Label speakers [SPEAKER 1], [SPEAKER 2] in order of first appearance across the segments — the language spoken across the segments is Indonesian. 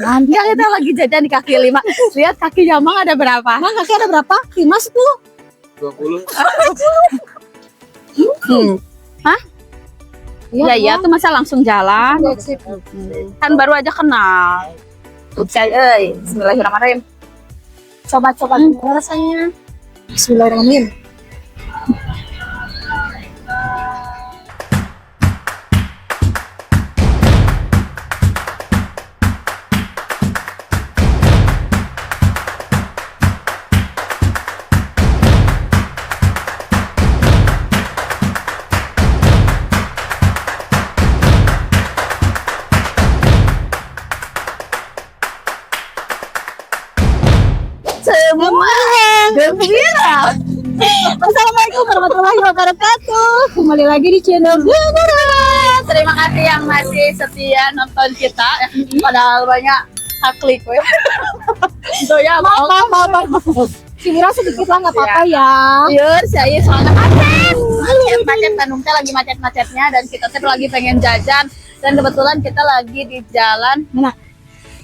[SPEAKER 1] Enggak, kita lagi jajan di kaki 5. Lihat kakinya Mang ada berapa?
[SPEAKER 2] Mang kaki ada berapa? 5, 10?
[SPEAKER 3] 20.
[SPEAKER 1] Hah? Iya tuh masa langsung jalan? Kan baru aja kenal. Bismillahirrahmanirrahim.
[SPEAKER 2] Coba gimana rasanya? Bismillahirrahmanirrahim.
[SPEAKER 1] Semua gembira.
[SPEAKER 2] Assalamualaikum warahmatullahi wabarakatuh. Kembali lagi di channel
[SPEAKER 1] Terima kasih yang masih setia nonton kita. Padahal banyak klik ya. Itu ya,
[SPEAKER 2] maaf. Si Mira sedikit lah nggak apa-apa ya.
[SPEAKER 1] Yur, saya soalnya macet Bandung teh lagi macet-macetnya dan kita tuh lagi pengen jajan dan kebetulan kita lagi di jalan
[SPEAKER 2] Mana?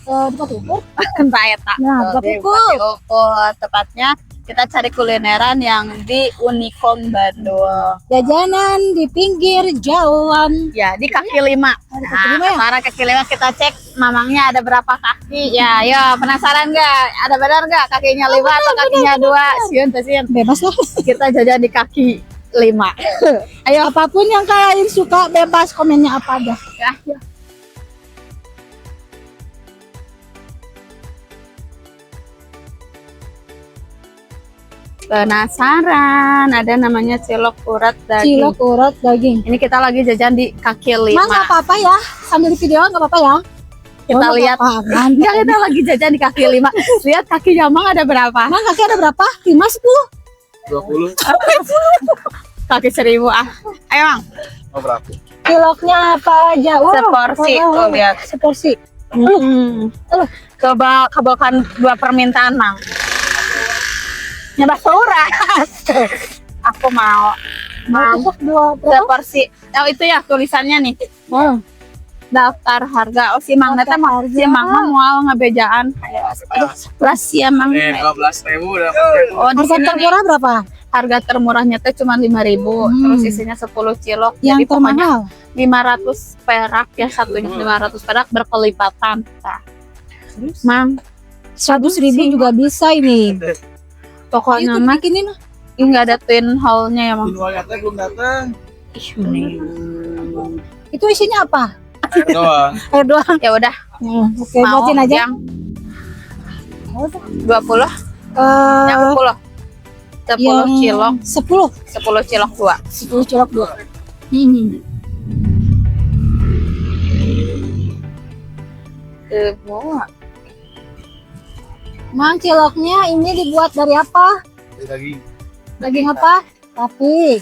[SPEAKER 2] Tempat ukur.
[SPEAKER 1] Baeta.
[SPEAKER 2] Nah,
[SPEAKER 1] Di
[SPEAKER 2] Tempat
[SPEAKER 1] Ukur tepatnya kita cari kulineran yang di Unicom Bandung.
[SPEAKER 2] Jajanan di pinggir jalan.
[SPEAKER 1] Ya, di kaki 5.
[SPEAKER 2] Di kaki lima ya?
[SPEAKER 1] Sekarang kaki 5 kita cek mamangnya ada berapa kaki. Ya, yo penasaran nggak? Ada benar nggak kakinya 5 atau kakinya 2? Siun, siun.
[SPEAKER 2] Bebas lah.
[SPEAKER 1] Kita jajan di kaki 5.
[SPEAKER 2] Ayo, apapun yang kalian suka, bebas komennya apa aja.
[SPEAKER 1] Ya. Penasaran, ada namanya cilok urat daging.
[SPEAKER 2] Cilok urat daging.
[SPEAKER 1] Ini kita lagi jajan di kaki 5.
[SPEAKER 2] Mang nggak apa-apa ya, sambil di video nggak apa-apa ya.
[SPEAKER 1] Kita lihat. Enggak, kita lagi jajan di kaki 5. Lihat kakinya Mang ada berapa?
[SPEAKER 2] Mang kaki ada berapa? 5, 10?
[SPEAKER 3] 20.
[SPEAKER 1] Kaki 1000 ah. Ayo Mang.
[SPEAKER 3] Oh, berapa?
[SPEAKER 2] Ciloknya apa aja?
[SPEAKER 1] Seporsi, tuh lihat.
[SPEAKER 2] Seporsi.
[SPEAKER 1] Coba kabulkan 2 permintaan Mang. Nyebah surat. Aku mau
[SPEAKER 2] Masuk 2
[SPEAKER 1] seporsi. Oh itu ya tulisannya nih. Daftar harga. Oh si Mang neta mau si Mang mau ngebejaan. Aduh, plus ya Mang.
[SPEAKER 3] 12.000 udah.
[SPEAKER 1] Oh di
[SPEAKER 2] Harga
[SPEAKER 1] sini
[SPEAKER 2] termurah berapa?
[SPEAKER 1] harga termurahnya tuh cuma 5.000. Terus isinya 10 cilok.
[SPEAKER 2] Yang
[SPEAKER 1] Jadi pokoknya
[SPEAKER 2] termahal?
[SPEAKER 1] 500 perak ya satunya 500 perak berkelipatan. Nah, Mang
[SPEAKER 2] 100.000 juga bisa ini.
[SPEAKER 1] pokoknya
[SPEAKER 2] Ikut
[SPEAKER 1] mah
[SPEAKER 2] bikinin.
[SPEAKER 1] nggak ada twin hall-nya ya Mang.
[SPEAKER 3] Inwalnya belum datang.
[SPEAKER 2] Itu isinya apa?
[SPEAKER 3] Doang.
[SPEAKER 2] Air doang.
[SPEAKER 1] Ya udah
[SPEAKER 2] Oke,
[SPEAKER 1] mau
[SPEAKER 2] buatin aja.
[SPEAKER 1] yang 20 yang 10
[SPEAKER 2] Yang
[SPEAKER 1] cilok
[SPEAKER 2] 10
[SPEAKER 1] 10 cilok 2.
[SPEAKER 2] 10 cilok 2.
[SPEAKER 1] Mau
[SPEAKER 2] Mang, ciloknya ini dibuat dari apa?
[SPEAKER 3] Daging.
[SPEAKER 2] Daging apa? Tapi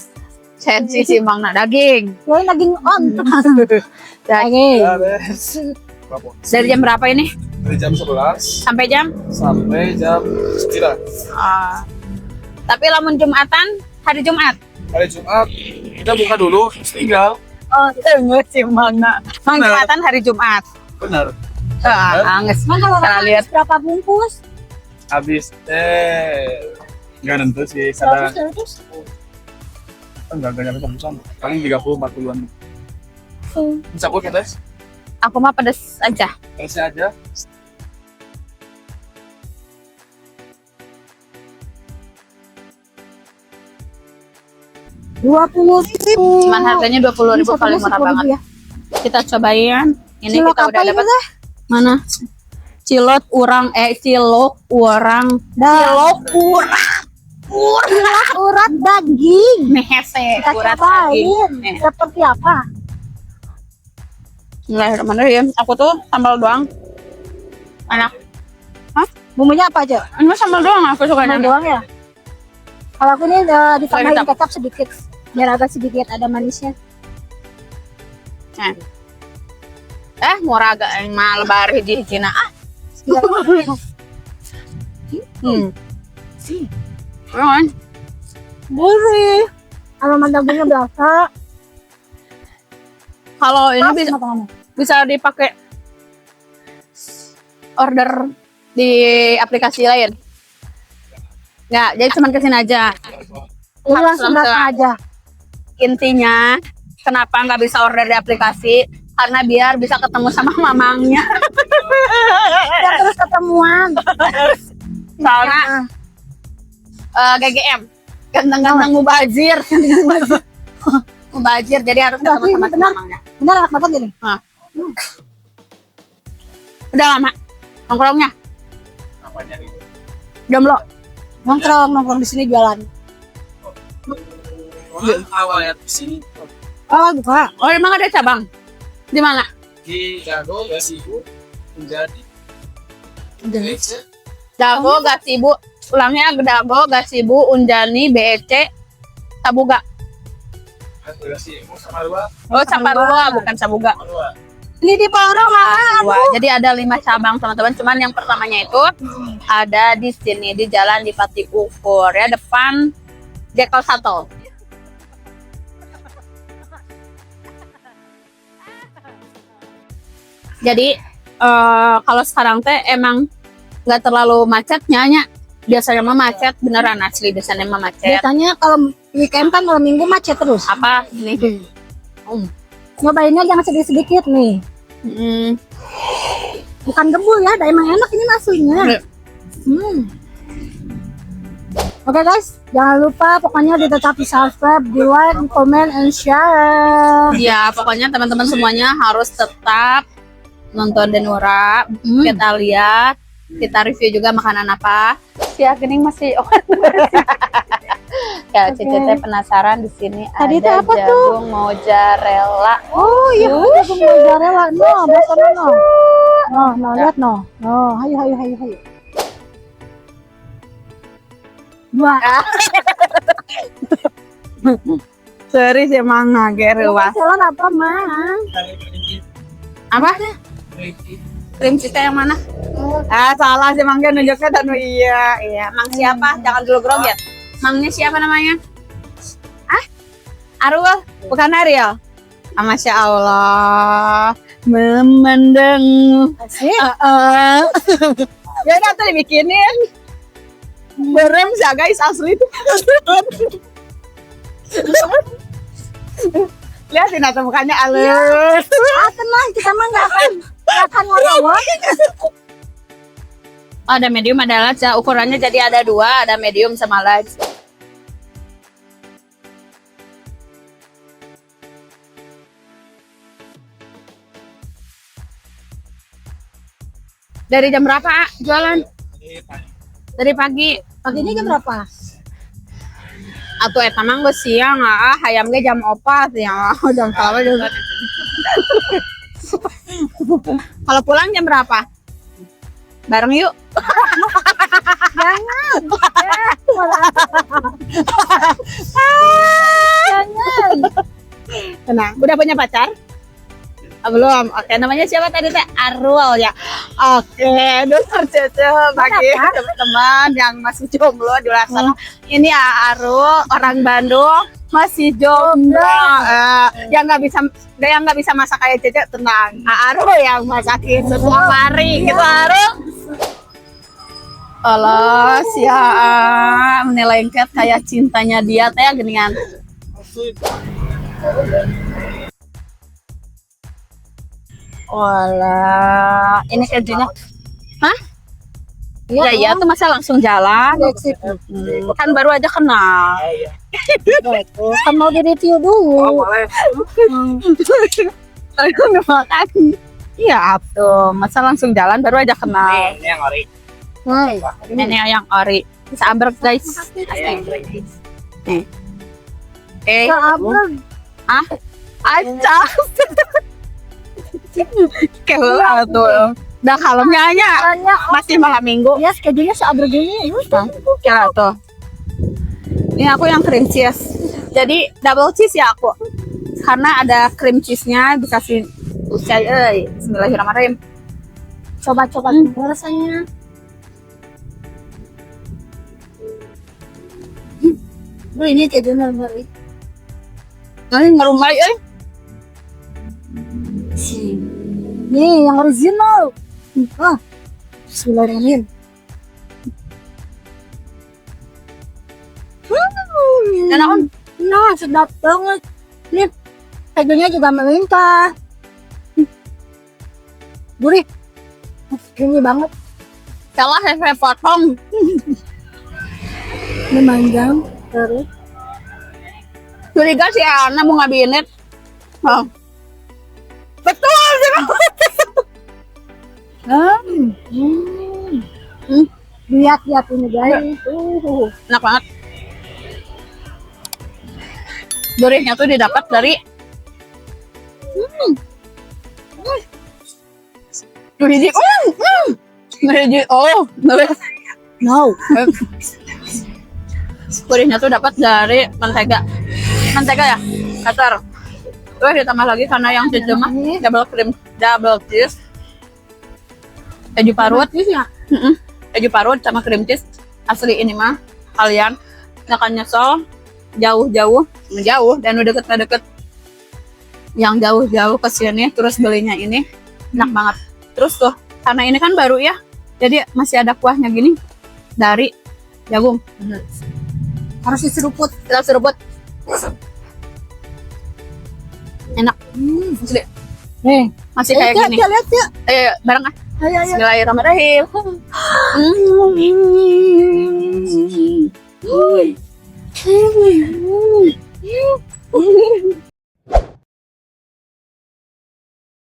[SPEAKER 1] sensi si Mang nak daging.
[SPEAKER 2] ini daging ontas.
[SPEAKER 1] Daging.
[SPEAKER 3] Beres. Berapa?
[SPEAKER 1] Dari jam berapa ini?
[SPEAKER 3] Dari jam 11
[SPEAKER 1] Sampai jam?
[SPEAKER 3] sampai jam 9.
[SPEAKER 1] Tapi lamun Jumatan, hari Jumat.
[SPEAKER 3] Hari Jumat kita buka dulu, terus tinggal.
[SPEAKER 1] Oh, tunggu si Mang nak. Mang
[SPEAKER 3] Benar.
[SPEAKER 1] Jumatan hari Jumat.
[SPEAKER 3] Benar.
[SPEAKER 1] Anges.
[SPEAKER 2] Mang, kalau
[SPEAKER 1] Salah lihat.
[SPEAKER 2] berapa bungkus?
[SPEAKER 3] Habis nggak nentu sih, kadang
[SPEAKER 2] 100.
[SPEAKER 3] enggak nyampe 100-an. Paling 30-40-an. Bisa kok kita?
[SPEAKER 1] Aku mah pedes aja.
[SPEAKER 3] Kasih aja.
[SPEAKER 2] Rp20.000.
[SPEAKER 1] Cuman harganya 20.000 paling murah banget.
[SPEAKER 2] Ya.
[SPEAKER 1] Kita cobain. Ini
[SPEAKER 2] Cilok
[SPEAKER 1] kita
[SPEAKER 2] apa
[SPEAKER 1] udah
[SPEAKER 2] ini,
[SPEAKER 1] dapat.
[SPEAKER 2] Teh?
[SPEAKER 1] Mana? Cilok urang cilok urang. Cilok urang.
[SPEAKER 2] Urat daging.
[SPEAKER 1] Mehese
[SPEAKER 2] Kita
[SPEAKER 1] urat
[SPEAKER 2] cobain.
[SPEAKER 1] daging.
[SPEAKER 2] Seperti apa?
[SPEAKER 1] Bismillahirrahmanirrahim. Aku tuh sambal doang. Enak.
[SPEAKER 2] Bumbunya apa aja?
[SPEAKER 1] Ini mah sambal doang aku sukanya.
[SPEAKER 2] Sambal doang ya. Kalau aku ini ditambahin
[SPEAKER 1] Kecap.
[SPEAKER 2] kecap sedikit, biar agak sedikit ada manisnya.
[SPEAKER 1] Murah agak mah lebar hiji-hijina. Kan?
[SPEAKER 2] Gurih. Kalau dagingnya biasa.
[SPEAKER 1] Kalau ini
[SPEAKER 2] pas
[SPEAKER 1] bisa
[SPEAKER 2] sama tangannya.
[SPEAKER 1] bisa dipakai order di aplikasi lain? Nggak, jadi cuma kesini aja.
[SPEAKER 2] Ini langsung datang aja.
[SPEAKER 1] Intinya, kenapa nggak bisa order di aplikasi? Karena biar bisa ketemu sama mamangnya.
[SPEAKER 2] Biar terus ketemuan.
[SPEAKER 1] Soalnya GGM, ganteng-ganteng mubazir. Mubazir, jadi harus ketemu sama
[SPEAKER 2] benar.
[SPEAKER 1] mamangnya.
[SPEAKER 2] Benar enak banget ini.
[SPEAKER 1] Udah lama nongkrongnya,
[SPEAKER 3] Apanya nih?
[SPEAKER 1] jomblo.
[SPEAKER 2] Nongkrong di sini jualan.
[SPEAKER 3] Awalnya di sini
[SPEAKER 2] Oh, buka.
[SPEAKER 1] Oh, emang ada cabang? Di mana?
[SPEAKER 3] di Dago Gasibu menjadi
[SPEAKER 1] Dago, Gasibu, ulangnya Dago, Gasibu, Unjani, BEC, Sabuga.
[SPEAKER 3] Gasibu sama dua.
[SPEAKER 1] Oh, Saparua, bukan Sabuga.
[SPEAKER 2] Ini di Pekalongan.
[SPEAKER 1] Wah, jadi ada 5 cabang teman-teman. Cuman yang pertamanya itu ada di sini di Jalan Dipati Ukur ya, depan Jekyll Shuttle. Jadi kalau sekarang teh emang nggak terlalu macetnya nya. Biasanya mah macet beneran asli, biasanya mah macet.
[SPEAKER 2] Biasanya kalau weekend kan malam minggu macet terus.
[SPEAKER 1] Apa nih?
[SPEAKER 2] Nyobainnya jangan sedikit-sedikit nih. Bukan debu ya, emang enak ini aslinya. Oke guys, jangan lupa pokoknya tetap subscribe, di like, comment, and share.
[SPEAKER 1] Ya, pokoknya teman-teman semuanya harus tetap nonton Denura. Kita lihat, kita review juga makanan apa. Si Agening masih ya, Cece teh penasaran di sini
[SPEAKER 2] Tadi
[SPEAKER 1] ada
[SPEAKER 2] teh apa tuh?
[SPEAKER 1] jagung mozzarella.
[SPEAKER 2] Oh iya, jagung mozzarella. No, bahasa no. No, lihat no. No, hayu. Dua.
[SPEAKER 1] Seri sih mangga gerewas.
[SPEAKER 2] Salon apa, Mang?
[SPEAKER 1] Apa? Krim cheese yang mana? Salah sih mangga nunjuknya dan iya. Mang siapa? Jangan dulu groget. Mangnya siapa namanya? Arul, bukan Ariel. Masya Allah, memandang.
[SPEAKER 2] Asik.
[SPEAKER 1] Ya udah tuh dibikinin. Berem sih guys, asli itu. Lihatin atau mukanya halus.
[SPEAKER 2] Tenang, kita mah nggak akan ngelawan.
[SPEAKER 1] Ada medium, ada large. Ukurannya jadi ada 2, ada medium sama large. Dari jam berapa jualan? Dari pagi.
[SPEAKER 2] Paginya jam berapa?
[SPEAKER 1] Atau eta mah geus siang hayam ge jam 4 ya. Jam berapa juga. Kalau pulang jam berapa? Bareng yuk.
[SPEAKER 2] Jangan.
[SPEAKER 1] Tenang. Udah punya pacar? Belum. Oke, namanya siapa tadi teh? Arul ya. Oke, dulu Cece bagi teman-teman yang masih jomblo di luar sana. Ini Arul, orang Bandung, masih jomblo. Yang nggak bisa masak kayak Cece, tenang. Arul yang masakin setiap hari gitu Arul. Allah, ya menelengket kayak cintanya dia teh geningan. Walah, ini kejunya. Hah? Ya, tuh masa langsung jalan. Kan baru aja kenal.
[SPEAKER 2] Kan mau di-review dulu.
[SPEAKER 1] Iya, tuh masa langsung jalan baru aja kenal.
[SPEAKER 3] Ini yang ori.
[SPEAKER 1] Ini yang ori. Bisa ambruk guys. Nih.
[SPEAKER 2] Abrek.
[SPEAKER 1] Acak. Kalau tuh. Udah kalemnya masih malam minggu.
[SPEAKER 2] Ya, schedule-nya seabrek gini.
[SPEAKER 1] Kira tuh. Ini aku yang cream cheese. Jadi double cheese ya aku. Karena ada cream cheese-nya dikasih usai. Bismillahirrahmanirrahim.
[SPEAKER 2] Coba rasanya. Ini kejunya ngeri.
[SPEAKER 1] Ini ngerumai
[SPEAKER 2] Nih, yang original. Bismillahirrahmanirrahim.
[SPEAKER 1] Enak kan?
[SPEAKER 2] Nah, sedap banget. Nih, kejunya juga melimpah. Gurih. Creamy banget.
[SPEAKER 1] Salah saya potong.
[SPEAKER 2] Ini manjang terus.
[SPEAKER 1] Curiga si Ana mau ngabinit. Oh. Betul sih.
[SPEAKER 2] Lihat-lihat ini guys.
[SPEAKER 1] Enak banget. Gurihnya tuh didapat dari Hiji. Hiji. Oh,
[SPEAKER 2] No.
[SPEAKER 1] gurihnya tuh dapat dari mentega. Mentega ya, kasar. Terus ditambah lagi karena yang cheese mah double cheese. Keju parut.
[SPEAKER 2] Ya.
[SPEAKER 1] Keju parut sama cream cheese. Asli ini mah kalian akan nyesel jauh dan udah deket yang jauh-jauh ke sini terus belinya ini enak banget. Terus tuh karena ini kan baru ya, jadi masih ada kuahnya gini dari jagung.
[SPEAKER 2] Harus diseruput.
[SPEAKER 1] Kita seruput. Enak. Asli.
[SPEAKER 2] Nih,
[SPEAKER 1] Masih kayak gini.
[SPEAKER 2] lihat ya.
[SPEAKER 1] Ayo, bareng ah.
[SPEAKER 2] Ayo.
[SPEAKER 1] Bismillahirrahmanirrahim.